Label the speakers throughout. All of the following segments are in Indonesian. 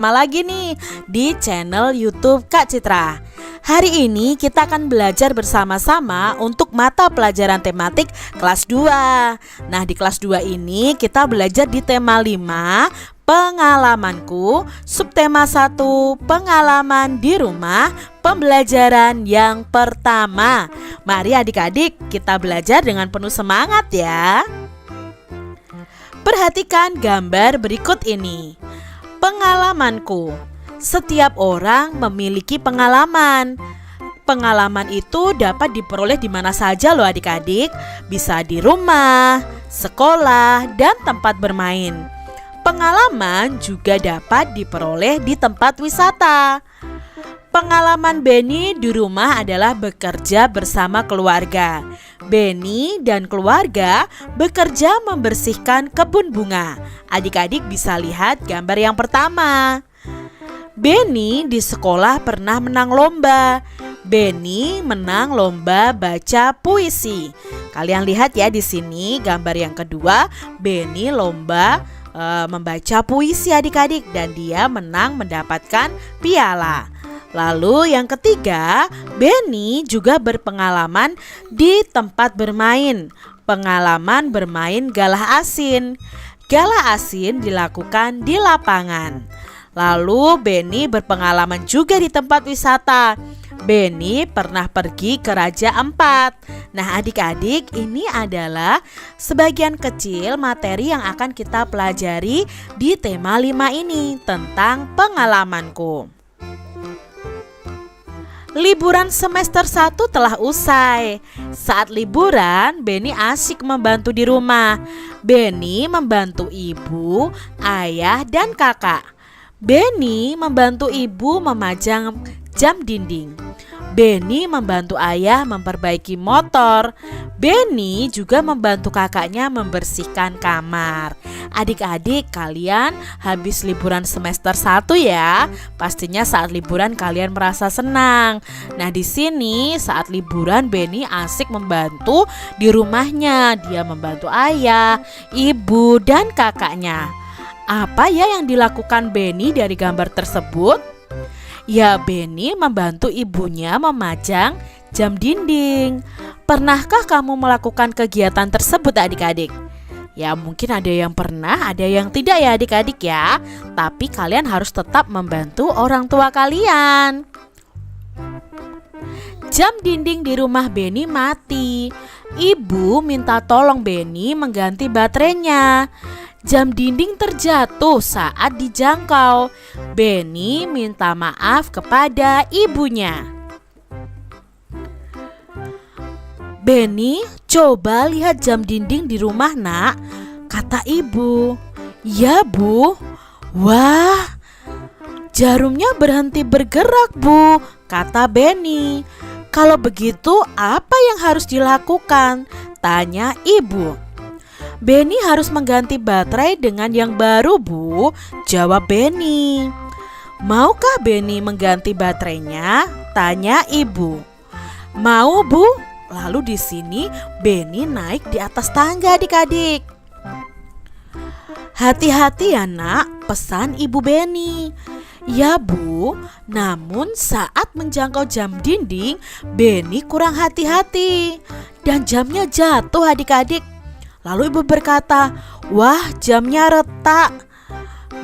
Speaker 1: Lagi nih di channel YouTube Kak Citra. Hari ini kita akan belajar bersama-sama untuk mata pelajaran tematik kelas 2. Nah, di kelas 2 ini kita belajar di tema 5, pengalamanku, subtema 1, pengalaman di rumah, pembelajaran yang pertama. Mari adik-adik kita belajar dengan penuh semangat ya. Perhatikan gambar berikut ini. Pengalamanku. Setiap orang memiliki pengalaman. Pengalaman itu dapat diperoleh di mana saja loh adik-adik. Bisa di rumah, sekolah, dan tempat bermain. Pengalaman juga dapat diperoleh di tempat wisata. Pengalaman Benny di rumah adalah bekerja bersama keluarga. Benny dan keluarga bekerja membersihkan kebun bunga. Adik-adik bisa lihat gambar yang pertama. Benny di sekolah pernah menang lomba. Benny menang lomba baca puisi. Kalian lihat ya di sini gambar yang kedua, Benny lomba membaca puisi adik-adik dan dia menang mendapatkan piala. Lalu yang ketiga, Benny juga berpengalaman di tempat bermain. Pengalaman bermain galah asin. Galah asin dilakukan di lapangan. Lalu Benny berpengalaman juga di tempat wisata. Benny pernah pergi ke Raja Ampat. Nah adik-adik, ini adalah sebagian kecil materi yang akan kita pelajari di tema 5 ini tentang pengalamanku. Liburan semester 1 telah usai. Saat liburan, Benny asyik membantu di rumah. Benny membantu ibu, ayah, dan kakak. Benny membantu ibu memajang jam dinding. Benny membantu ayah memperbaiki motor. Benny juga membantu kakaknya membersihkan kamar. Adik-adik, kalian habis liburan semester 1 ya. Pastinya saat liburan kalian merasa senang. Nah, di sini saat liburan Benny asik membantu di rumahnya. Dia membantu ayah, ibu, dan kakaknya. Apa ya yang dilakukan Benny dari gambar tersebut? Ya, Benny membantu ibunya memajang jam dinding. Pernahkah kamu melakukan kegiatan tersebut adik-adik? Ya mungkin ada yang pernah, ada yang tidak ya adik-adik ya. Tapi kalian harus tetap membantu orang tua kalian. Jam dinding di rumah Benny mati. Ibu minta tolong Benny mengganti baterainya. Jam dinding terjatuh saat dijangkau. Benny minta maaf kepada ibunya. Benny, coba lihat jam dinding di rumah nak, kata ibu. Ya bu. Wah, jarumnya berhenti bergerak bu, kata Benny. Kalau begitu apa yang harus dilakukan? Tanya ibu. Benny harus mengganti baterai dengan yang baru bu, jawab Benny. Maukah Benny mengganti baterainya? Tanya ibu. Mau bu. Lalu di sini Benny naik di atas tangga adik-adik. Hati-hati ya nak, pesan ibu Benny. Ya bu, namun saat menjangkau jam dinding, Benny kurang hati-hati dan jamnya jatuh adik-adik. Lalu ibu berkata, wah jamnya retak.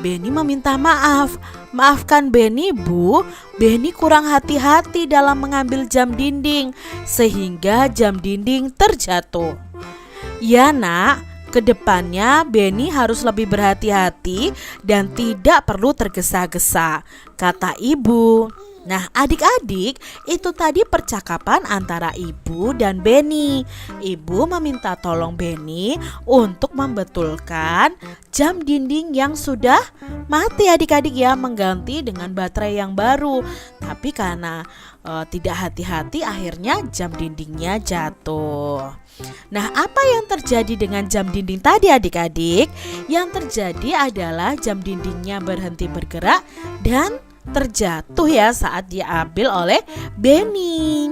Speaker 1: Benny meminta maaf. Maafkan Benny bu, Benny kurang hati-hati dalam mengambil jam dinding sehingga jam dinding terjatuh. Ya nak, kedepannya Benny harus lebih berhati-hati dan tidak perlu tergesa-gesa, kata ibu. Nah adik-adik, itu tadi percakapan antara ibu dan Benny. Ibu meminta tolong Benny untuk membetulkan jam dinding yang sudah mati adik-adik ya, mengganti dengan baterai yang baru. Tapi karena tidak hati-hati akhirnya jam dindingnya jatuh. Nah apa yang terjadi dengan jam dinding tadi adik-adik? Yang terjadi adalah jam dindingnya berhenti bergerak dan terjatuh ya saat diambil oleh Benny.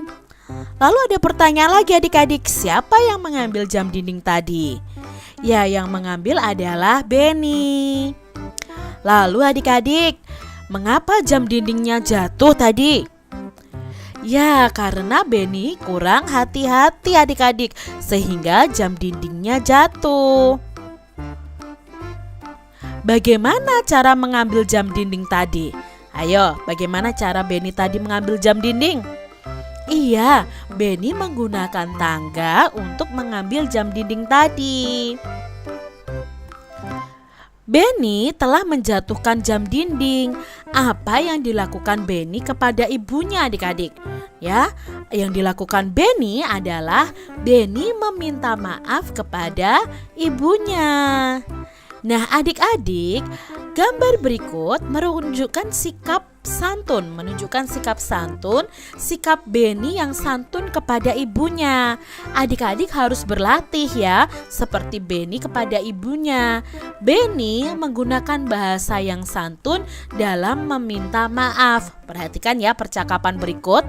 Speaker 1: Lalu ada pertanyaan lagi adik-adik, siapa yang mengambil jam dinding tadi? Ya yang mengambil adalah Benny. Lalu adik-adik, mengapa jam dindingnya jatuh tadi? Ya, karena Benny kurang hati-hati adik-adik, sehingga jam dindingnya jatuh. Bagaimana cara mengambil jam dinding tadi? Ayo, bagaimana cara Benny tadi mengambil jam dinding? Iya, Benny menggunakan tangga untuk mengambil jam dinding tadi. Benny telah menjatuhkan jam dinding. Apa yang dilakukan Benny kepada ibunya adik-adik? Ya, yang dilakukan Benny adalah Benny meminta maaf kepada ibunya. Nah adik-adik, gambar berikut menunjukkan sikap santun, sikap Benny yang santun kepada ibunya. Adik-adik harus berlatih ya, seperti Benny kepada ibunya. Benny menggunakan bahasa yang santun dalam meminta maaf. Perhatikan ya percakapan berikut.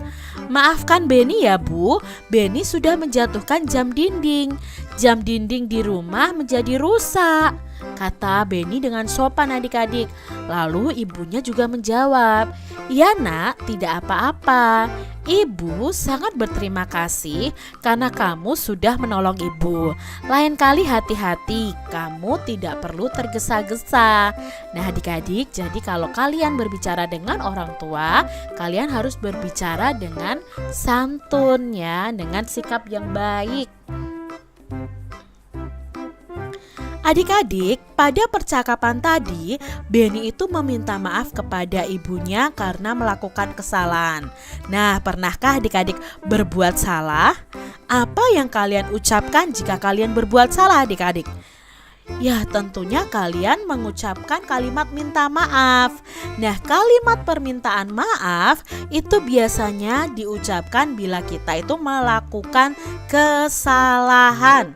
Speaker 1: Maafkan Benny ya Bu, Benny sudah menjatuhkan jam dinding. Jam dinding di rumah menjadi rusak, kata Benny dengan sopan adik-adik. Lalu ibunya juga menjawab, "Iya nak, tidak apa-apa. Ibu sangat berterima kasih karena kamu sudah menolong ibu. Lain kali hati-hati, kamu tidak perlu tergesa-gesa." Nah adik-adik, jadi kalau kalian berbicara dengan orang tua, kalian harus berbicara dengan santun ya, dengan sikap yang baik. Adik-adik, pada percakapan tadi, Benny itu meminta maaf kepada ibunya karena melakukan kesalahan. Nah, pernahkah adik-adik berbuat salah? Apa yang kalian ucapkan jika kalian berbuat salah adik-adik? Ya, tentunya kalian mengucapkan kalimat minta maaf. Nah, kalimat permintaan maaf itu biasanya diucapkan bila kita itu melakukan kesalahan.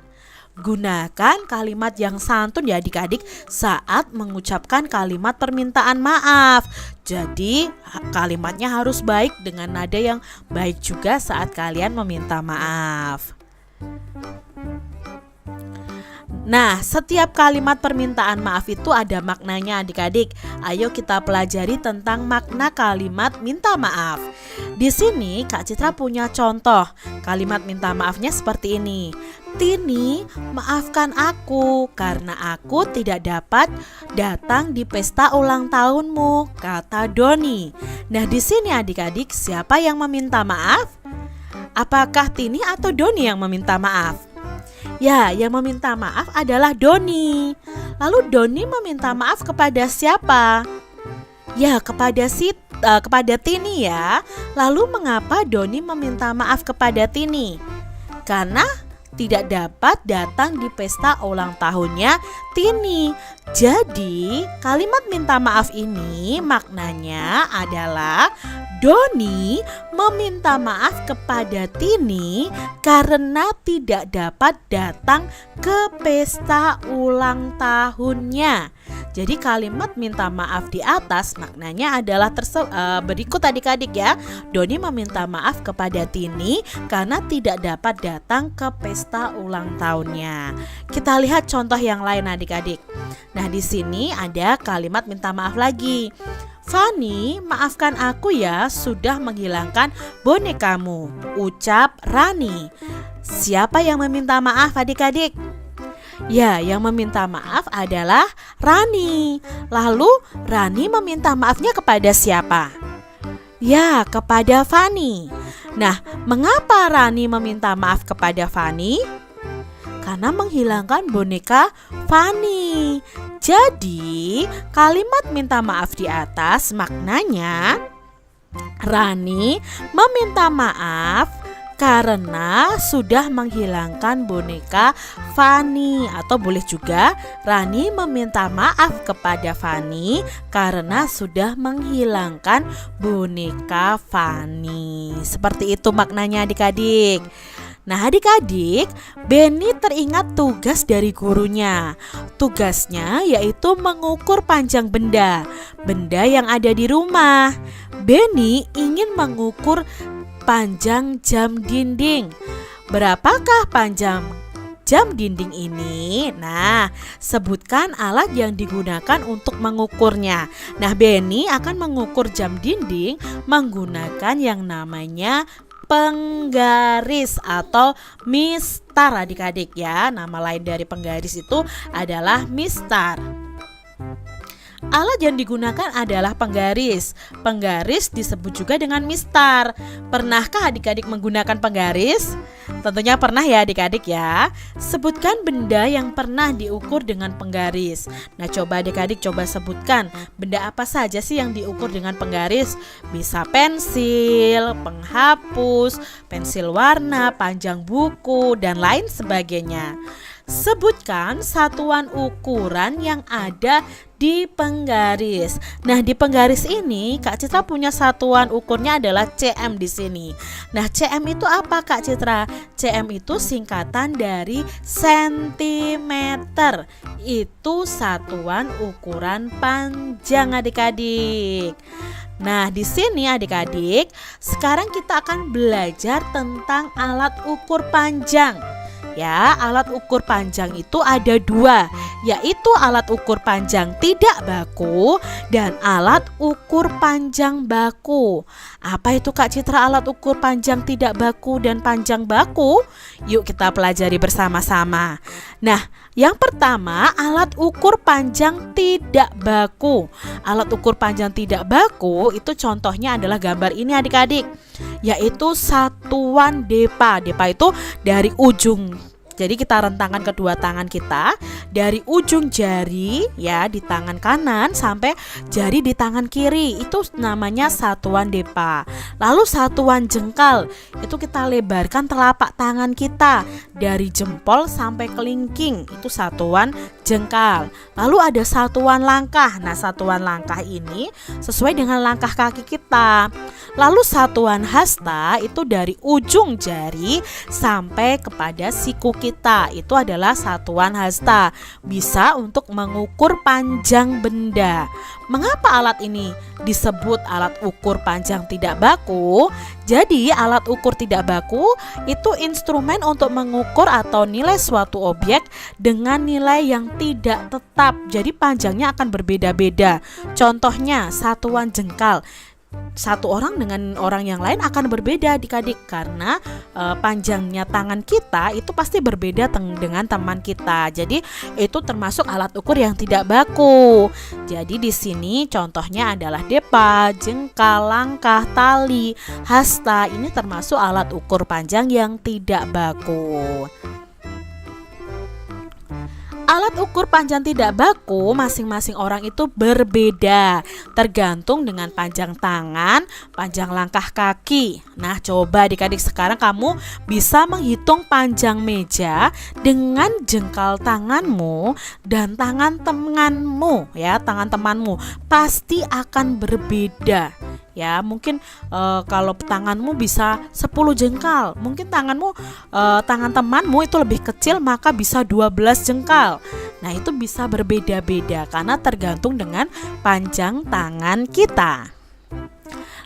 Speaker 1: Gunakan kalimat yang santun ya adik-adik saat mengucapkan kalimat permintaan maaf. Jadi kalimatnya harus baik dengan nada yang baik juga saat kalian meminta maaf. Nah, setiap kalimat permintaan maaf itu ada maknanya adik-adik. Ayo kita pelajari tentang makna kalimat minta maaf. Di sini Kak Citra punya contoh. Kalimat minta maafnya seperti ini. "Tini, maafkan aku karena aku tidak dapat datang di pesta ulang tahunmu," kata Doni. Nah, di sini adik-adik, siapa yang meminta maaf? Apakah Tini atau Doni yang meminta maaf? Ya, yang meminta maaf adalah Doni. Lalu Doni meminta maaf kepada siapa? Ya, kepada Tini ya. Lalu mengapa Doni meminta maaf kepada Tini? Karena tidak dapat datang di pesta ulang tahunnya Tini. Jadi, kalimat minta maaf ini maknanya adalah Doni meminta maaf kepada Tini karena tidak dapat datang ke pesta ulang tahunnya. Jadi kalimat minta maaf di atas maknanya adalah berikut adik-adik ya. Doni meminta maaf kepada Tini karena tidak dapat datang ke pesta ulang tahunnya. Kita lihat contoh yang lain adik-adik. Nah, di sini ada kalimat minta maaf lagi. "Fani, maafkan aku ya sudah menghilangkan bonekamu," ucap Rani. Siapa yang meminta maaf adik-adik? Ya, yang meminta maaf adalah Rani. Lalu Rani meminta maafnya kepada siapa? Ya, kepada Fani. Nah, mengapa Rani meminta maaf kepada Fani? Karena menghilangkan boneka Fani. Jadi, kalimat minta maaf di atas maknanya Rani meminta maaf karena sudah menghilangkan boneka Fani. Atau boleh juga Rani meminta maaf kepada Fani karena sudah menghilangkan boneka Fani. Seperti itu maknanya adik-adik. Nah adik-adik, Benny teringat tugas dari gurunya. Tugasnya yaitu mengukur panjang benda yang ada di rumah. Benny ingin mengukur panjang jam dinding. Berapakah panjang jam dinding ini. Nah, sebutkan alat yang digunakan untuk mengukurnya. Nah, Benny akan mengukur jam dinding menggunakan yang namanya penggaris atau mistar adik-adik ya. Nama lain dari penggaris itu adalah mistar. Alat yang digunakan adalah penggaris. Penggaris disebut juga dengan mistar. Pernahkah adik-adik menggunakan penggaris? Tentunya pernah ya adik-adik ya. Sebutkan benda yang pernah diukur dengan penggaris. Nah, coba adik-adik coba sebutkan benda apa saja sih yang diukur dengan penggaris. Bisa pensil, penghapus, pensil warna, panjang buku, dan lain sebagainya. Sebutkan satuan ukuran yang ada di penggaris. Nah, di penggaris ini Kak Citra punya satuan ukurnya adalah cm di sini. Nah, cm itu apa Kak Citra? Cm itu singkatan dari sentimeter. Itu satuan ukuran panjang adik-adik. Nah, di sini adik-adik, sekarang kita akan belajar tentang alat ukur panjang. Ya, alat ukur panjang itu ada dua, yaitu alat ukur panjang tidak baku dan alat ukur panjang baku. Apa itu Kak Citra alat ukur panjang tidak baku dan panjang baku? Yuk kita pelajari bersama-sama. Nah, yang pertama alat ukur panjang tidak baku. Alat ukur panjang tidak baku itu contohnya adalah gambar ini adik-adik, yaitu satuan depa. Depa itu dari ujung. Jadi kita rentangkan kedua tangan kita dari ujung jari ya di tangan kanan sampai jari di tangan kiri. Itu namanya satuan depa. Lalu satuan jengkal itu kita lebarkan telapak tangan kita dari jempol sampai kelingking. Itu satuan jengkal. Lalu ada satuan langkah. Nah, satuan langkah ini sesuai dengan langkah kaki kita. Lalu satuan hasta itu dari ujung jari sampai kepada siku kita. Itu adalah satuan hasta. Bisa untuk mengukur panjang benda. Mengapa alat ini disebut alat ukur panjang tidak baku? Jadi alat ukur tidak baku itu instrumen untuk mengukur atau nilai suatu objek dengan nilai yang tidak tetap. Jadi panjangnya akan berbeda-beda. Contohnya satuan jengkal. Satu orang dengan orang yang lain akan berbeda adik-adik karena panjangnya tangan kita itu pasti berbeda dengan teman kita. Jadi itu termasuk alat ukur yang tidak baku. Jadi di sini contohnya adalah depa, jengkal, langkah, tali, hasta. Ini termasuk alat ukur panjang yang tidak baku. Alat ukur panjang tidak baku masing-masing orang itu berbeda, tergantung dengan panjang tangan, panjang langkah kaki. Nah, coba adik-adik sekarang kamu bisa menghitung panjang meja dengan jengkal tanganmu dan tangan temanmu ya, tangan temanmu pasti akan berbeda. Ya, mungkin kalau tanganmu bisa 10 jengkal, mungkin tangan temanmu itu lebih kecil maka bisa 12 jengkal. Nah, itu bisa berbeda-beda karena tergantung dengan panjang tangan kita.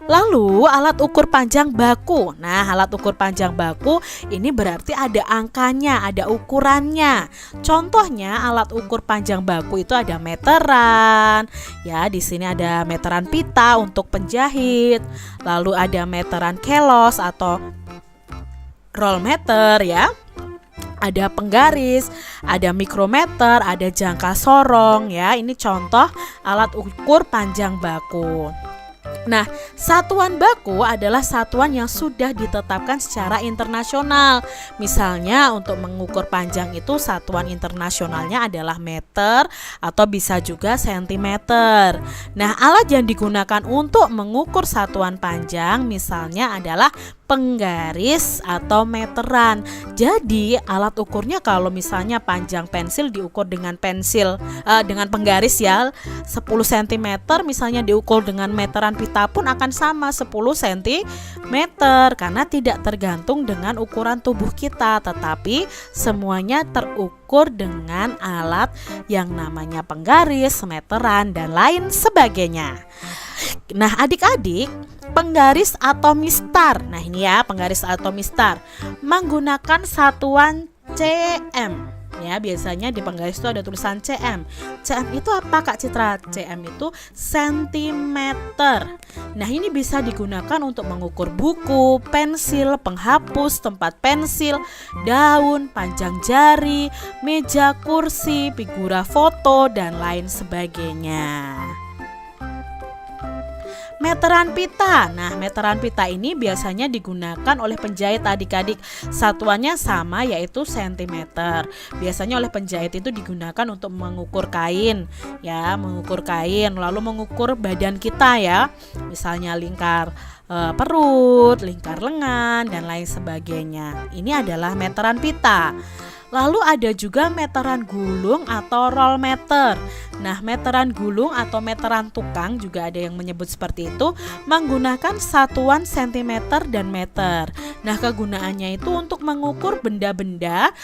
Speaker 1: Lalu alat ukur panjang baku. Nah, alat ukur panjang baku ini berarti ada angkanya, ada ukurannya. Contohnya alat ukur panjang baku itu ada meteran. Ya, di sini ada meteran pita untuk penjahit. Lalu ada meteran kelos atau roll meter ya. Ada penggaris, ada mikrometer, ada jangka sorong ya. Ini contoh alat ukur panjang baku. Nah, satuan baku adalah satuan yang sudah ditetapkan secara internasional. Misalnya untuk mengukur panjang itu satuan internasionalnya adalah meter atau bisa juga sentimeter. Nah, alat yang digunakan untuk mengukur satuan panjang misalnya adalah penggaris atau meteran. Jadi alat ukurnya kalau misalnya panjang pensil diukur dengan dengan penggaris ya 10 cm, misalnya diukur dengan meteran pita pun akan sama 10 cm karena tidak tergantung dengan ukuran tubuh kita, tetapi semuanya terukur dengan alat yang namanya penggaris, meteran dan lain sebagainya. Nah, adik-adik, penggaris atau mistar. Nah, ini ya penggaris atau mistar menggunakan satuan CM. Ya, biasanya di penggaris itu ada tulisan CM. CM itu apa Kak Citra? CM itu sentimeter. Nah, ini bisa digunakan untuk mengukur buku, pensil, penghapus, tempat pensil, daun, panjang jari, meja, kursi, figura foto, dan lain sebagainya. Meteran pita. Nah, meteran pita ini biasanya digunakan oleh penjahit adik-adik. Satuannya sama, yaitu sentimeter. Biasanya oleh penjahit itu digunakan untuk mengukur kain, ya, mengukur kain, lalu mengukur badan kita ya. Misalnya lingkar perut, lingkar lengan, dan lain sebagainya. Ini adalah meteran pita. Lalu ada juga meteran gulung atau roll meter. Nah, meteran gulung atau meteran tukang juga ada yang menyebut seperti itu, menggunakan satuan sentimeter dan meter. Nah, kegunaannya itu untuk mengukur benda-benda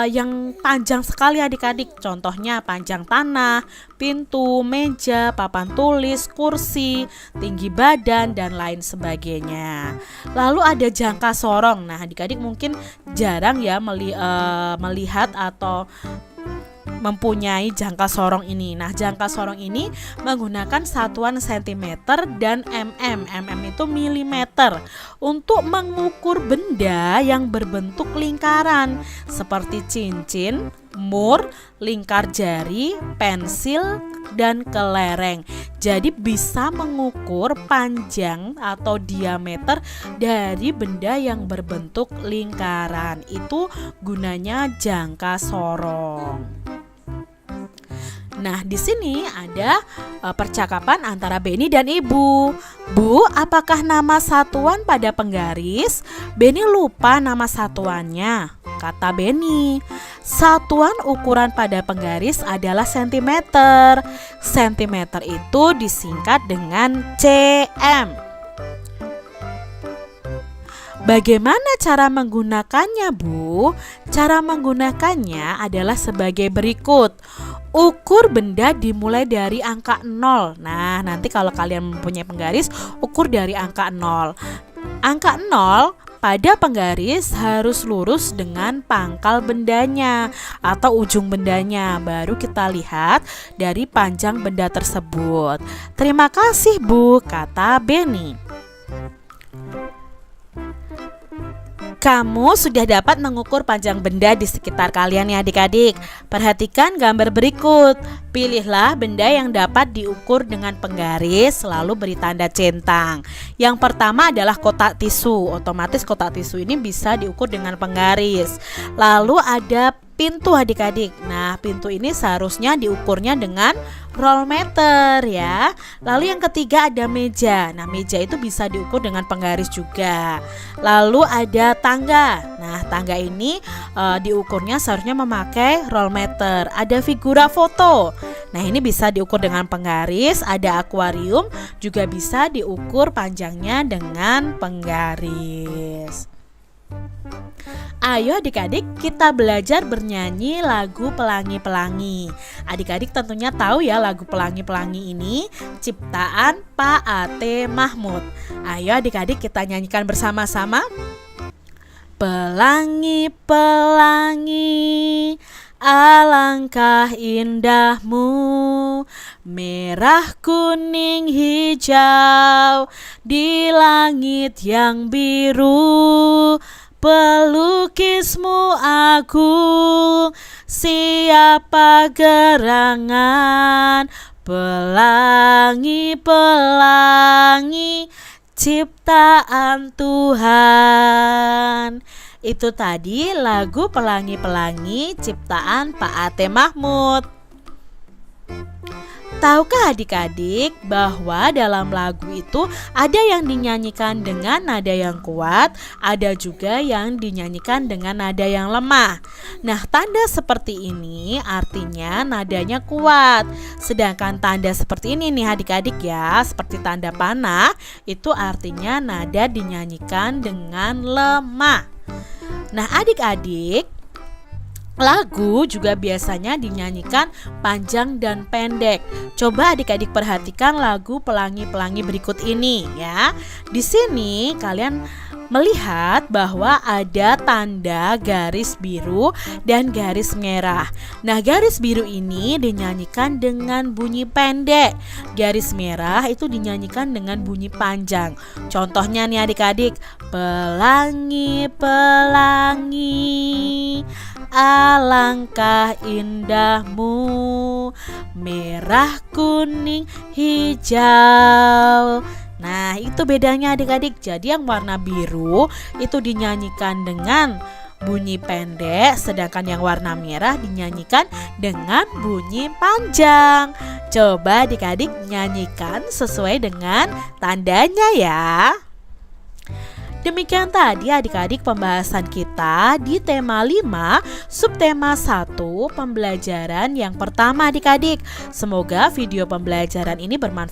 Speaker 1: yang panjang sekali adik-adik. Contohnya panjang tanah, pintu, meja, papan tulis, kursi, tinggi badan, dan lain sebagainya. Lalu ada jangka sorong. Nah, adik-adik mungkin jarang ya melihat atau mempunyai jangka sorong ini. Nah, jangka sorong ini menggunakan satuan sentimeter dan mm. Mm itu milimeter untuk mengukur benda yang berbentuk lingkaran seperti cincin, mur, lingkar jari, pensil, dan kelereng. Jadi bisa mengukur panjang atau diameter dari benda yang berbentuk lingkaran. Itu gunanya jangka sorong. Nah, di sini ada percakapan antara Beni dan Ibu. Bu, apakah nama satuan pada penggaris? Beni lupa nama satuannya. Kata Beni, satuan ukuran pada penggaris adalah sentimeter. Sentimeter itu disingkat dengan cm. Bagaimana cara menggunakannya, Bu? Cara menggunakannya adalah sebagai berikut. Ukur benda dimulai dari angka 0. Nah, nanti kalau kalian mempunyai penggaris, ukur dari angka 0. Angka 0 pada penggaris harus lurus dengan pangkal bendanya atau ujung bendanya. Baru kita lihat dari panjang benda tersebut. Terima kasih, Bu, kata Beni. Kamu sudah dapat mengukur panjang benda di sekitar kalian ya adik-adik. Perhatikan gambar berikut. Pilihlah benda yang dapat diukur dengan penggaris, lalu beri tanda centang. Yang pertama adalah kotak tisu. Otomatis kotak tisu ini bisa diukur dengan penggaris. Lalu ada pintu adik-adik. Nah, pintu ini seharusnya diukurnya dengan roll meter ya. Lalu yang ketiga ada meja. Nah, meja itu bisa diukur dengan penggaris juga. Lalu ada tangga. Nah, tangga ini diukurnya seharusnya memakai roll meter. Ada figura foto. Nah, ini bisa diukur dengan penggaris. Ada akuarium juga bisa diukur panjangnya dengan penggaris. Ayo adik-adik kita belajar bernyanyi lagu Pelangi-Pelangi. Adik-adik tentunya tahu ya lagu Pelangi-Pelangi ini ciptaan Pak A.T. Mahmud. Ayo adik-adik kita nyanyikan bersama-sama. Pelangi-pelangi, alangkah indahmu, merah, kuning, hijau, di langit yang biru. Pelukismu agung, siapa gerangan, pelangi-pelangi, ciptaan Tuhan. Itu tadi lagu Pelangi-Pelangi ciptaan Pak A.T. Mahmud. Tahukah adik-adik bahwa dalam lagu itu ada yang dinyanyikan dengan nada yang kuat, ada juga yang dinyanyikan dengan nada yang lemah. Nah, tanda seperti ini artinya nadanya kuat. Sedangkan tanda seperti ini nih adik-adik ya, seperti tanda panah, itu artinya nada dinyanyikan dengan lemah. Nah, adik-adik, Lagu juga biasanya dinyanyikan panjang dan pendek. Coba adik-adik perhatikan lagu Pelangi-Pelangi berikut ini ya. Di sini kalian melihat bahwa ada tanda garis biru dan garis merah. Nah, garis biru ini dinyanyikan dengan bunyi pendek. Garis merah itu dinyanyikan dengan bunyi panjang. Contohnya nih adik-adik, pelangi, pelangi, alangkah indahmu, merah, kuning, hijau. Nah, itu bedanya adik-adik. Jadi yang warna biru itu dinyanyikan dengan bunyi pendek, sedangkan yang warna merah dinyanyikan dengan bunyi panjang. Coba adik-adik nyanyikan sesuai dengan tandanya ya. Demikian tadi adik-adik pembahasan kita di tema 5 subtema 1 pembelajaran yang pertama adik-adik. Semoga video pembelajaran ini bermanfaat